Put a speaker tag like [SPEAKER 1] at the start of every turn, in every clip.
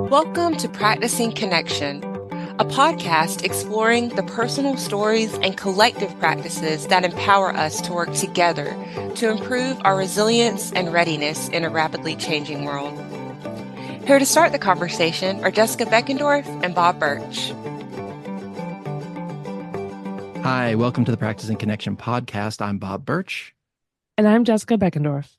[SPEAKER 1] Welcome to Practicing Connection, a podcast exploring the personal stories and collective practices that empower us to work together to improve our resilience and readiness in a rapidly changing world. Here to start the conversation are Jessica Beckendorf and Bob Birch.
[SPEAKER 2] Hi, welcome to the Practicing Connection podcast. I'm Bob Birch.
[SPEAKER 3] And I'm Jessica Beckendorf.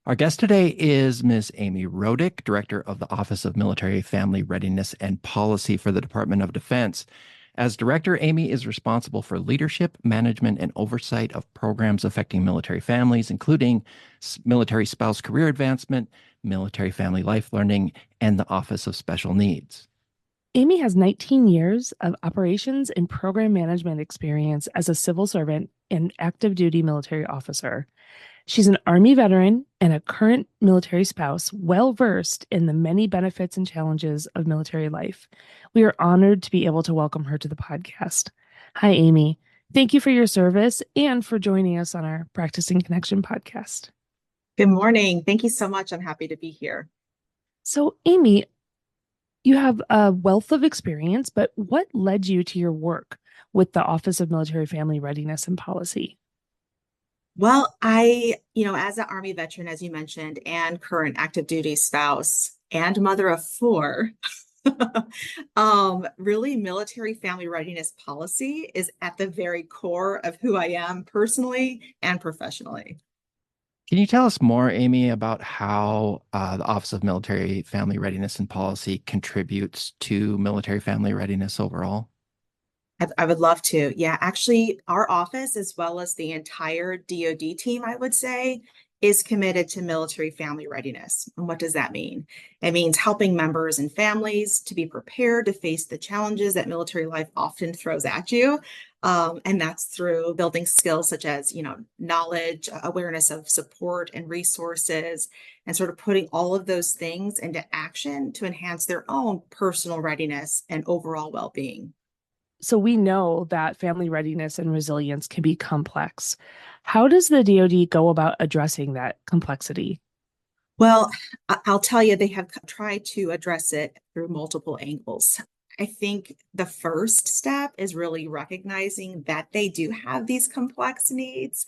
[SPEAKER 2] Our guest today is Ms. Amy Rodick, Director of the Office of Military Family Readiness and Policy for the Department of Defense. As Director, Amy is responsible for leadership, management, and oversight of programs affecting military families, including military spouse career advancement, military family life learning, and the Office of Special Needs.
[SPEAKER 3] Amy has 19 years of operations and program management experience as a civil servant and active duty military officer. She's an Army veteran and a current military spouse, well-versed in the many benefits and challenges of military life. We are honored to be able to welcome her to the podcast. Hi, Amy. Thank you for your service and for joining us on our Practicing Connection podcast.
[SPEAKER 4] Good morning. Thank you so much. I'm happy to be here.
[SPEAKER 3] So, Amy, you have a wealth of experience, but what led you to your work with the Office of Military Family Readiness and Policy?
[SPEAKER 4] Well, as an Army veteran, as you mentioned, and current active duty spouse and mother of four, really military family readiness policy is at the very core of who I am personally and professionally.
[SPEAKER 2] Can you tell us more, Amy, about how the Office of Military Family Readiness and Policy contributes to military family readiness overall?
[SPEAKER 4] I would love to. Yeah, actually, our office, as well as the entire DoD team, I would say, is committed to military family readiness. And what does that mean? It means helping members and families to be prepared to face the challenges that military life often throws at you. And that's through building skills such as, knowledge, awareness of support and resources, and sort of putting all of those things into action to enhance their own personal readiness and overall well-being.
[SPEAKER 3] So we know that family readiness and resilience can be complex. How does the DoD go about addressing that complexity?
[SPEAKER 4] Well, I'll tell you, they have tried to address it through multiple angles. I think the first step is really recognizing that they do have these complex needs,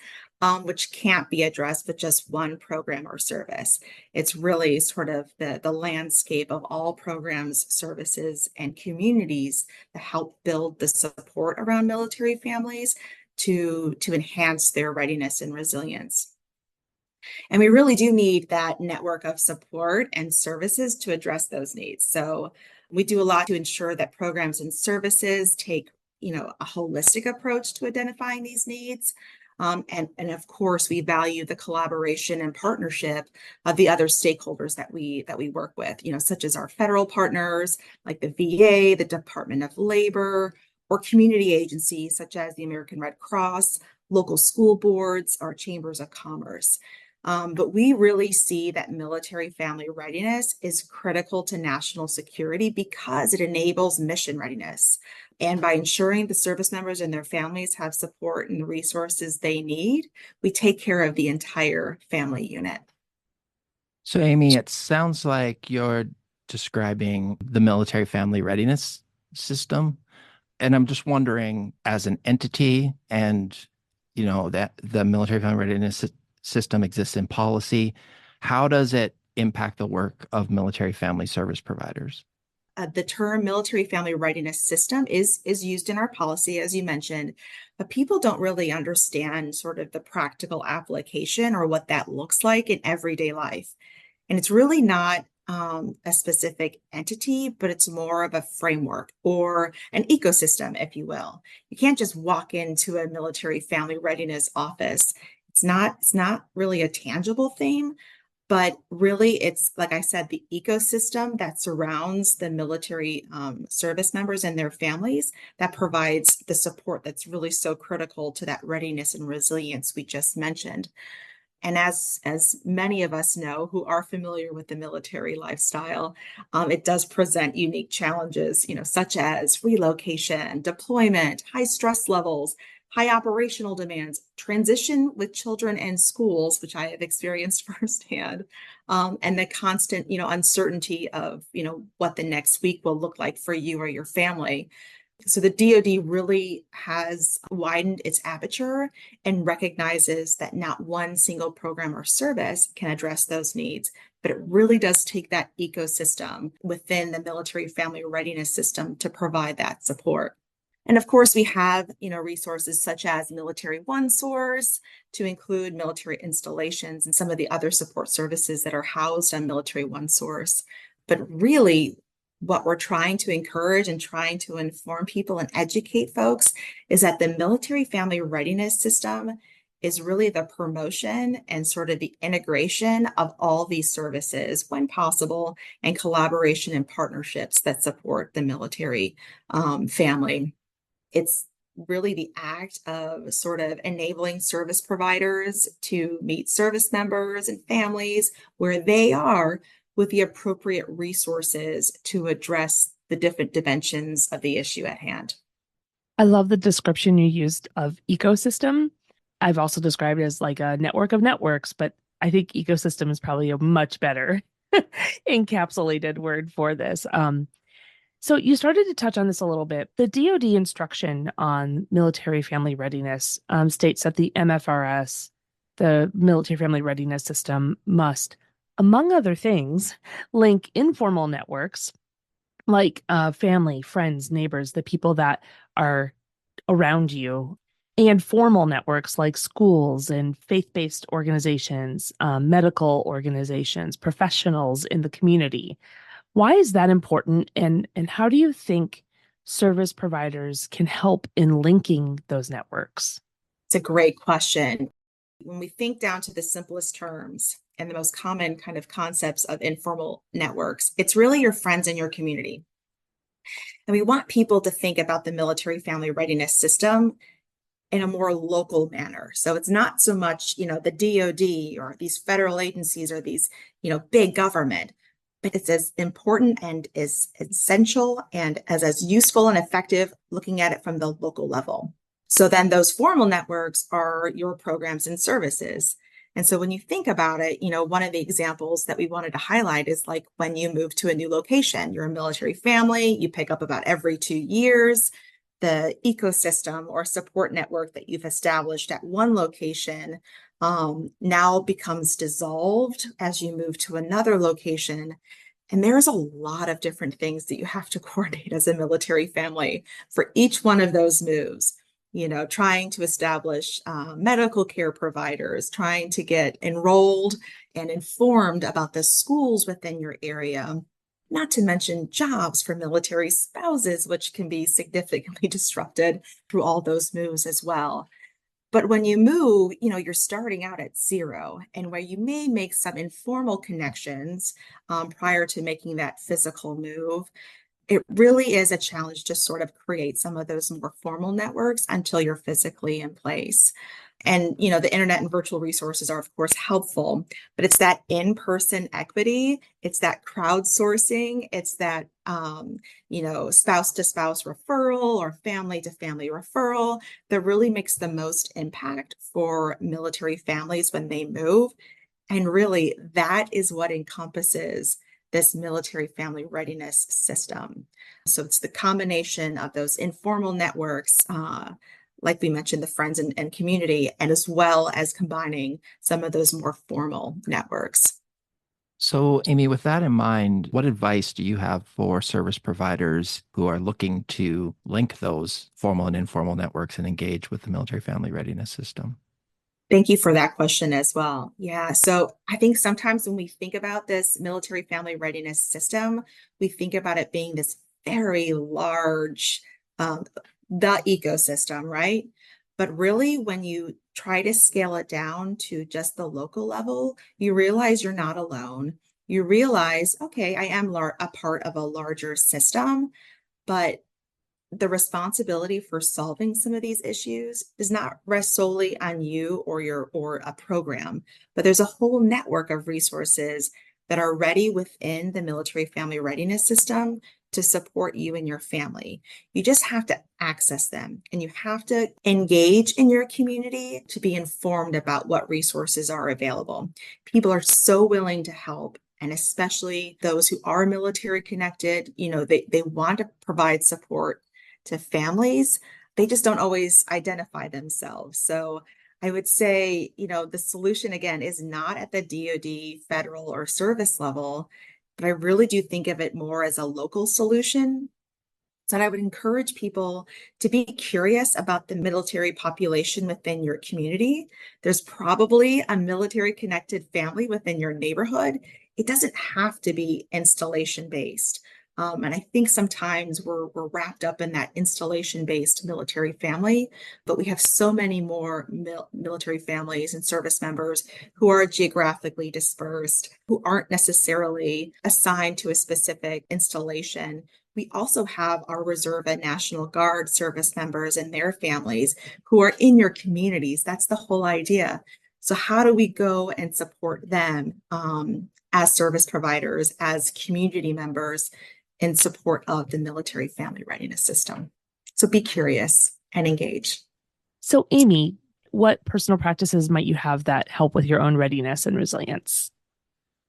[SPEAKER 4] which can't be addressed with just one program or service. It's really sort of the landscape of all programs, services, and communities that help build the support around military families to enhance their readiness and resilience. And we really do need that network of support and services to address those needs. So we do a lot to ensure that programs and services take, a holistic approach to identifying these needs. And of course, we value the collaboration and partnership of the other stakeholders that we work with, such as our federal partners, like the VA, the Department of Labor, or community agencies such as the American Red Cross, local school boards, or chambers of commerce. But we really see that military family readiness is critical to national security because it enables mission readiness. And by ensuring the service members and their families have support and the resources they need, we take care of the entire family unit.
[SPEAKER 2] So, Amy, it sounds like you're describing the military family readiness system. And I'm just wondering, as an entity and, that the military family readiness system exists in policy, how does it impact the work of military family service providers?
[SPEAKER 4] The term military family readiness system is used in our policy, as you mentioned, but people don't really understand sort of the practical application or what that looks like in everyday life. And it's really not a specific entity, but it's more of a framework or an ecosystem, if you will. You can't just walk into a military family readiness office. It's not really a tangible thing, but really it's, like I said, the ecosystem that surrounds the military service members and their families that provides the support that's really so critical to that readiness and resilience we just mentioned. And as many of us know who are familiar with the military lifestyle, it does present unique challenges, such as relocation, deployment, high stress levels, high operational demands, transition with children and schools, which I have experienced firsthand, and the constant, uncertainty of, what the next week will look like for you or your family. So the DoD really has widened its aperture and recognizes that not one single program or service can address those needs, but it really does take that ecosystem within the Military Family Readiness System to provide that support. And of course, we have, resources such as Military OneSource to include military installations and some of the other support services that are housed on Military OneSource. But really, what we're trying to encourage and trying to inform people and educate folks is that the Military Family Readiness System is really the promotion and sort of the integration of all these services when possible, and collaboration and partnerships that support the military family. It's really the act of sort of enabling service providers to meet service members and families where they are with the appropriate resources to address the different dimensions of the issue at hand.
[SPEAKER 3] I love the description you used of ecosystem. I've also described it as like a network of networks, but I think ecosystem is probably a much better encapsulated word for this. So you started to touch on this a little bit. The DoD instruction on military family readiness states that the MFRS, the Military Family Readiness System, must, among other things, link informal networks like family, friends, neighbors, the people that are around you, and formal networks like schools and faith-based organizations, medical organizations, professionals in the community. Why is that important? And how do you think service providers can help in linking those networks?
[SPEAKER 4] It's a great question. When we think down to the simplest terms and the most common kind of concepts of informal networks, it's really your friends and your community. And we want people to think about the Military Family Readiness System in a more local manner. So it's not so much, the DoD or these federal agencies or these, big government, but it's as important and as essential and as useful and effective looking at it from the local level. So then those formal networks are your programs and services. And so when you think about it, one of the examples that we wanted to highlight is like when you move to a new location, you're a military family, you pick up about every 2 years. The ecosystem or support network that you've established at one location now becomes dissolved as you move to another location. And there's a lot of different things that you have to coordinate as a military family for each one of those moves. Trying to establish medical care providers, trying to get enrolled and informed about the schools within your area, not to mention jobs for military spouses, which can be significantly disrupted through all those moves as well. But when you move, you're starting out at zero, and where you may make some informal connections prior to making that physical move, it really is a challenge to sort of create some of those more formal networks until you're physically in place. And, the internet and virtual resources are, of course, helpful, but it's that in-person equity, it's that crowdsourcing, it's that, spouse-to-spouse referral or family-to-family referral that really makes the most impact for military families when they move. And really, that is what encompasses this Military Family Readiness System. So it's the combination of those informal networks, like we mentioned, the friends and community, and as well as combining some of those more formal networks.
[SPEAKER 2] So, Amy, with that in mind, what advice do you have for service providers who are looking to link those formal and informal networks and engage with the Military Family Readiness System?
[SPEAKER 4] Thank you for that question as well. Yeah, so I think sometimes when we think about this Military Family Readiness System, we think about it being this very large, the ecosystem, right? But really, when you try to scale it down to just the local level, you realize you're not alone. You realize, okay, I am a part of a larger system, but the responsibility for solving some of these issues does not rest solely on you or a program, but there's a whole network of resources that are ready within the Military Family Readiness System to support you and your family. You just have to access them, and you have to engage in your community to be informed about what resources are available. People are so willing to help, and especially those who are military connected, they want to provide support to families. They just don't always identify themselves. So I would say, the solution again is not at the DoD, federal, or service level, but I really do think of it more as a local solution. So I would encourage people to be curious about the military population within your community. There's probably a military connected family within your neighborhood. It doesn't have to be installation based. And I think sometimes we're wrapped up in that installation-based military family, but we have so many more military families and service members who are geographically dispersed, who aren't necessarily assigned to a specific installation. We also have our Reserve and National Guard service members and their families who are in your communities. That's the whole idea. So how do we go and support them as service providers, as community members, in support of the Military Family Readiness System? So be curious and engage.
[SPEAKER 3] So Amy, what personal practices might you have that help with your own readiness and resilience?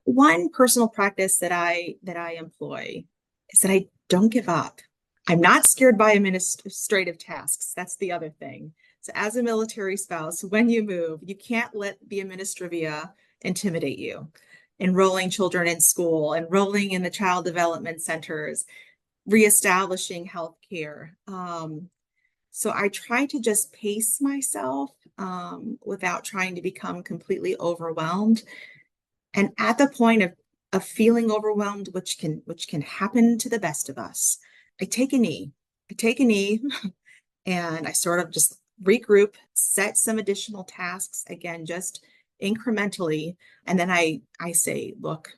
[SPEAKER 4] One personal practice that I employ is that I don't give up. I'm not scared by administrative tasks. That's the other thing. So as a military spouse, when you move, you can't let the administrivia intimidate you. Enrolling children in school, enrolling in the child development centers, reestablishing healthcare. So I try to just pace myself without trying to become completely overwhelmed. And at the point of feeling overwhelmed, which can happen to the best of us, I take a knee. And I sort of just regroup, set some additional tasks, again, just incrementally. And then I say, look,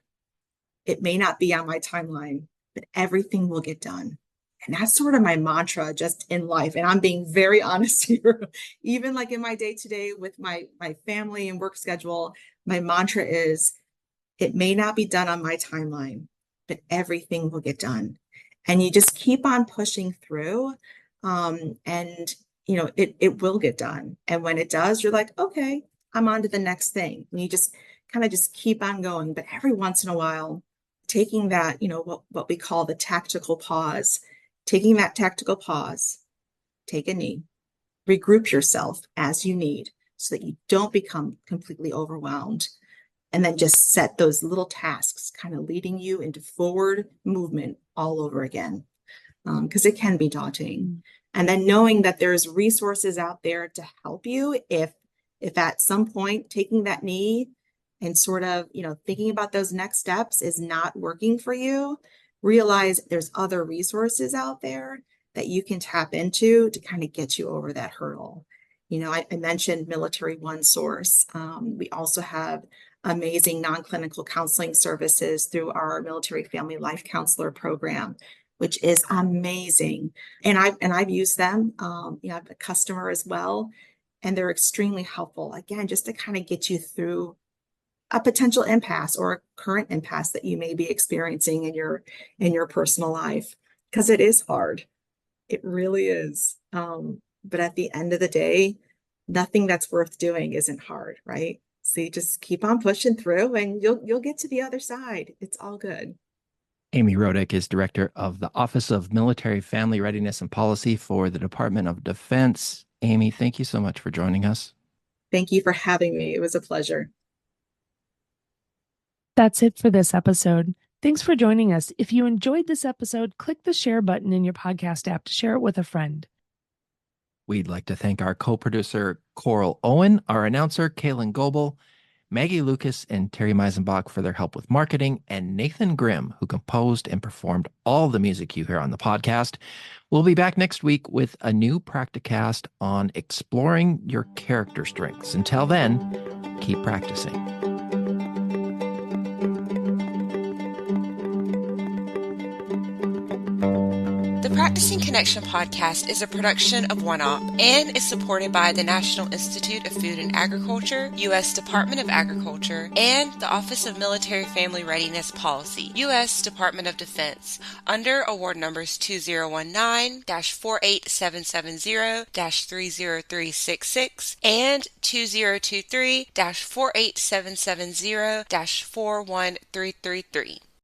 [SPEAKER 4] it may not be on my timeline, but everything will get done. And that's sort of my mantra just in life. And I'm being very honest here. Even like in my day-to-day with my family and work schedule, my mantra is, it may not be done on my timeline, but everything will get done. And you just keep on pushing through. And it will get done. And when it does, you're like, okay, I'm on to the next thing. And you just kind of just keep on going. But every once in a while, taking that, what we call the tactical pause, take a knee, regroup yourself as you need so that you don't become completely overwhelmed. And then just set those little tasks kind of leading you into forward movement all over again. Because it can be daunting. And then knowing that there's resources out there to help you if at some point taking that knee and sort of, thinking about those next steps is not working for you, realize there's other resources out there that you can tap into to kind of get you over that hurdle. I mentioned Military OneSource. We also have amazing non-clinical counseling services through our Military Family Life Counselor program, which is amazing. And I've used them. I'm a customer as well, and they're extremely helpful. Again, just to kind of get you through a potential impasse or a current impasse that you may be experiencing in your personal life, because it is hard. It really is. But at the end of the day, nothing that's worth doing isn't hard, right? So you just keep on pushing through, and you'll get to the other side. It's all good.
[SPEAKER 2] Amy Rodick is Director of the Office of Military Family Readiness and Policy for the Department of Defense. Amy, thank you so much for joining us.
[SPEAKER 4] Thank you for having me. It was a pleasure.
[SPEAKER 3] That's it for this episode. Thanks for joining us. If you enjoyed this episode, click the share button in your podcast app to share it with a friend.
[SPEAKER 2] We'd like to thank our co-producer, Coral Owen, our announcer, Kaylin Goebel, Maggie Lucas and Terry Meisenbach for their help with marketing, and Nathan Grimm, who composed and performed all the music you hear on the podcast. We'll be back next week with a new Practicast on exploring your character strengths. Until then, keep practicing.
[SPEAKER 1] The Practicing Connection podcast is a production of OneOp and is supported by the National Institute of Food and Agriculture, U.S. Department of Agriculture, and the Office of Military Family Readiness Policy, U.S. Department of Defense, under award numbers 2019-48770-30366 and 2023-48770-41333.